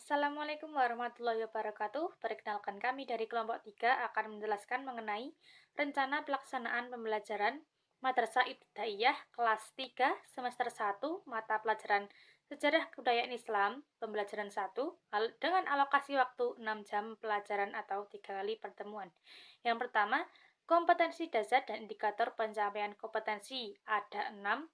Assalamualaikum warahmatullahi wabarakatuh. Perkenalkan kami dari kelompok 3 akan menjelaskan mengenai rencana pelaksanaan pembelajaran Madrasah Ibtidaiyah kelas 3 semester 1 mata pelajaran Sejarah Kebudayaan Islam pembelajaran 1 dengan alokasi waktu 6 jam pelajaran atau 3 kali pertemuan. Yang pertama, kompetensi dasar dan indikator pencapaian kompetensi ada 6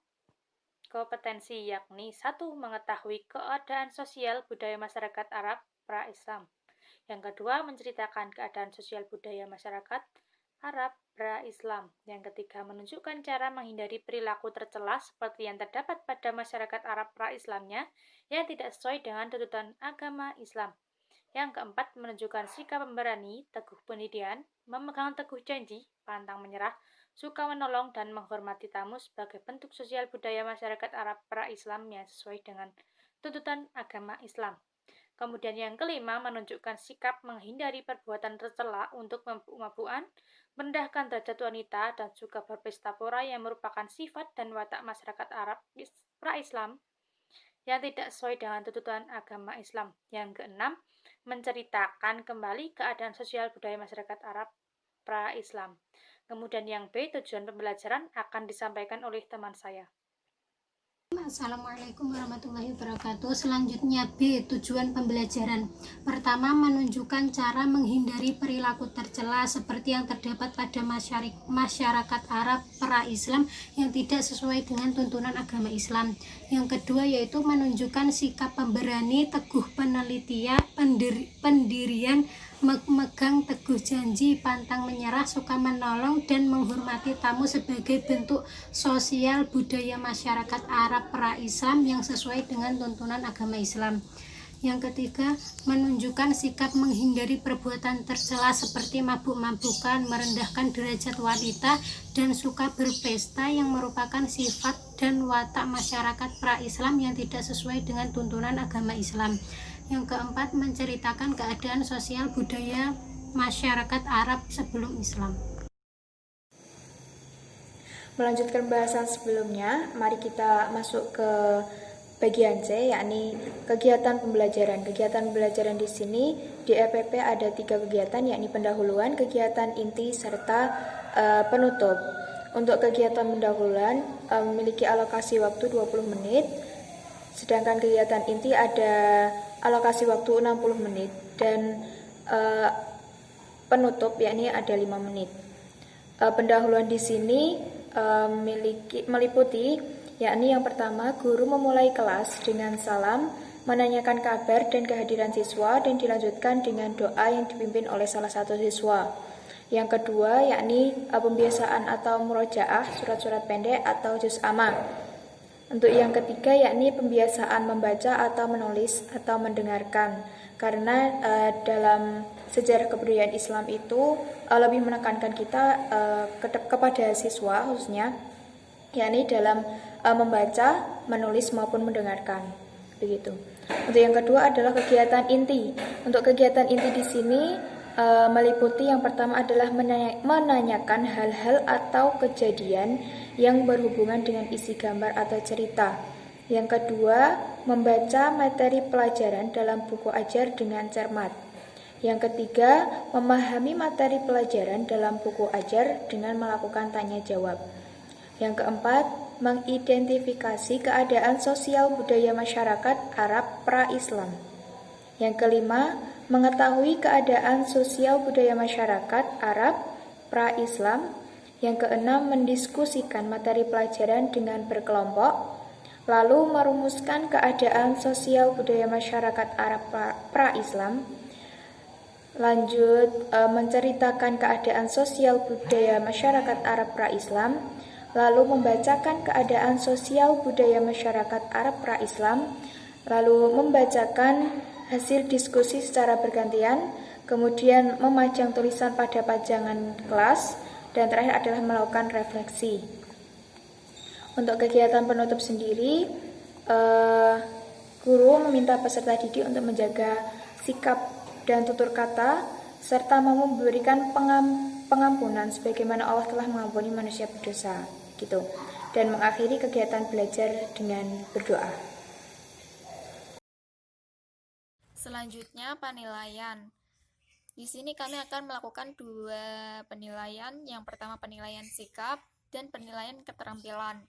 kompetensi, yakni 1. Mengetahui keadaan sosial budaya masyarakat Arab pra-Islam. Yang kedua, menceritakan keadaan sosial budaya masyarakat Arab pra-Islam. Yang ketiga, menunjukkan cara menghindari perilaku tercela seperti yang terdapat pada masyarakat Arab pra-Islamnya yang tidak sesuai dengan tuntutan agama Islam. Yang keempat, menunjukkan sikap pemberani, teguh pendirian, memegang teguh janji, pantang menyerah, suka menolong dan menghormati tamu sebagai bentuk sosial budaya masyarakat Arab pra-Islam yang sesuai dengan tuntutan agama Islam. Kemudian yang kelima, menunjukkan sikap menghindari perbuatan tercela untuk mabuk-mabukan, merendahkan derajat wanita, dan juga berpesta pora yang merupakan sifat dan watak masyarakat Arab pra-Islam yang tidak sesuai dengan tuntutan agama Islam. Yang keenam, menceritakan kembali keadaan sosial budaya masyarakat Arab pra-Islam. Kemudian yang B, tujuan pembelajaran akan disampaikan oleh teman saya. Assalamualaikum warahmatullahi wabarakatuh. Selanjutnya B, tujuan pembelajaran. Pertama, menunjukkan cara menghindari perilaku tercela seperti yang terdapat pada masyarakat Arab pra-Islam yang tidak sesuai dengan tuntunan agama Islam. Yang kedua yaitu menunjukkan sikap pemberani, teguh penelitian, pendirian, memegang teguh janji, pantang menyerah, suka menolong, dan menghormati tamu sebagai bentuk sosial budaya masyarakat Arab pra-Islam yang sesuai dengan tuntunan agama Islam. Yang ketiga, menunjukkan sikap menghindari perbuatan tercela seperti mabuk-mabukan, merendahkan derajat wanita, dan suka berpesta yang merupakan sifat dan watak masyarakat pra-Islam yang tidak sesuai dengan tuntunan agama Islam. Yang keempat, menceritakan keadaan sosial budaya masyarakat Arab sebelum Islam. Melanjutkan bahasan sebelumnya, mari kita masuk ke bagian C, yakni kegiatan pembelajaran. Kegiatan pembelajaran di sini di EPP ada 3 kegiatan, yakni pendahuluan, kegiatan inti, serta penutup. Untuk kegiatan pendahuluan memiliki alokasi waktu 20 menit, sedangkan kegiatan inti ada alokasi waktu 60 menit, dan penutup yakni ada 5 menit. Pendahuluan di sini meliputi yakni yang pertama, guru memulai kelas dengan salam, menanyakan kabar dan kehadiran siswa, dan dilanjutkan dengan doa yang dipimpin oleh salah satu siswa. Yang kedua yakni pembiasaan atau murojaah, surat-surat pendek atau juz amma. Untuk yang ketiga yakni pembiasaan membaca atau menulis atau mendengarkan, karena dalam sejarah kebudayaan Islam itu lebih menekankan kita kepada siswa khususnya, yakni dalam membaca, menulis maupun mendengarkan. Begitu. Untuk yang kedua adalah kegiatan inti. Untuk kegiatan inti di sini meliputi yang pertama adalah menanyakan hal-hal atau kejadian yang berhubungan dengan isi gambar atau cerita. Yang kedua, membaca materi pelajaran dalam buku ajar dengan cermat. Yang ketiga, memahami materi pelajaran dalam buku ajar dengan melakukan tanya jawab. Yang keempat, mengidentifikasi keadaan sosial budaya masyarakat Arab pra-Islam. Yang kelima, mengetahui keadaan sosial budaya masyarakat Arab pra-Islam. Yang keenam, mendiskusikan materi pelajaran dengan berkelompok, lalu merumuskan keadaan sosial budaya masyarakat Arab pra-Islam. Lanjut, menceritakan keadaan sosial budaya masyarakat Arab pra-Islam, lalu membacakan keadaan sosial budaya masyarakat Arab pra-Islam, lalu membacakan hasil diskusi secara bergantian, kemudian memajang tulisan pada pajangan kelas, dan terakhir adalah melakukan refleksi. Untuk kegiatan penutup sendiri, guru meminta peserta didik untuk menjaga sikap dan tutur kata, serta mau memberikan pengampunan sebagaimana Allah telah mengampuni manusia berdosa, gitu. Dan mengakhiri kegiatan belajar dengan berdoa. Selanjutnya Selanjutnya penilaian. Di sini kami akan melakukan 2 penilaian. Yang pertama penilaian sikap dan penilaian keterampilan.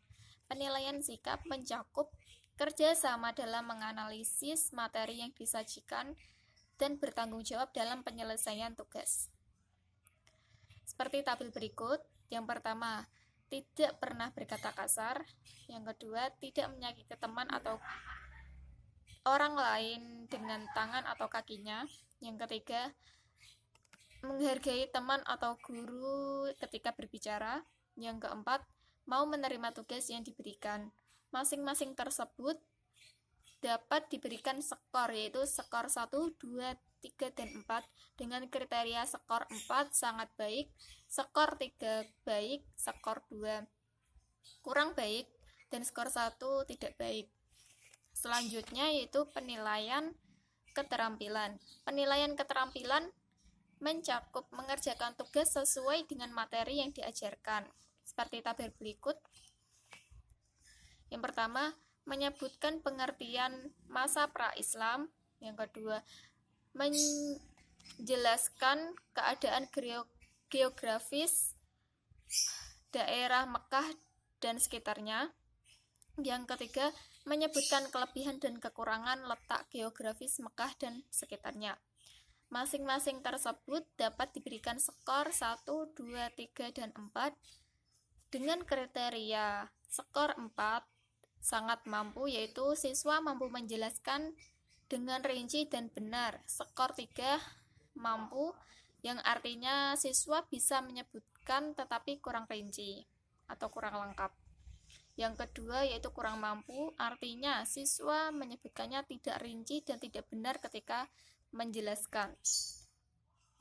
Penilaian sikap mencakup kerjasama dalam menganalisis materi yang disajikan dan bertanggung jawab dalam penyelesaian tugas. Seperti tabel berikut. Yang pertama, tidak pernah berkata kasar. Yang kedua, tidak menyakiti teman atau orang lain dengan tangan atau kakinya. Yang ketiga, menghargai teman atau guru ketika berbicara. Yang keempat, mau menerima tugas yang diberikan. Masing-masing tersebut dapat diberikan skor, yaitu skor 1, 2, 3, dan 4 dengan kriteria skor 4 sangat baik, skor 3 baik, skor 2 kurang baik, dan skor 1 tidak baik. Selanjutnya yaitu penilaian keterampilan. Penilaian keterampilan mencakup mengerjakan tugas sesuai dengan materi yang diajarkan. Seperti tabel berikut. Yang pertama, menyebutkan pengertian masa pra-Islam. Yang kedua, menjelaskan keadaan geografis daerah Mekah dan sekitarnya. Yang ketiga, menyebutkan kelebihan dan kekurangan letak geografis Mekah dan sekitarnya. Masing-masing tersebut dapat diberikan skor 1, 2, 3, dan 4 dengan kriteria skor 4 sangat mampu, yaitu siswa mampu menjelaskan dengan rinci dan benar. Skor 3 mampu, yang artinya siswa bisa menyebutkan tetapi kurang rinci atau kurang lengkap. Yang kedua yaitu kurang mampu, artinya siswa menyebutkannya tidak rinci dan tidak benar ketika menjelaskan.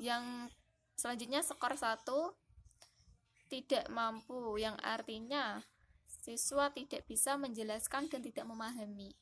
Yang selanjutnya skor 1 tidak mampu, yang artinya siswa tidak bisa menjelaskan dan tidak memahami.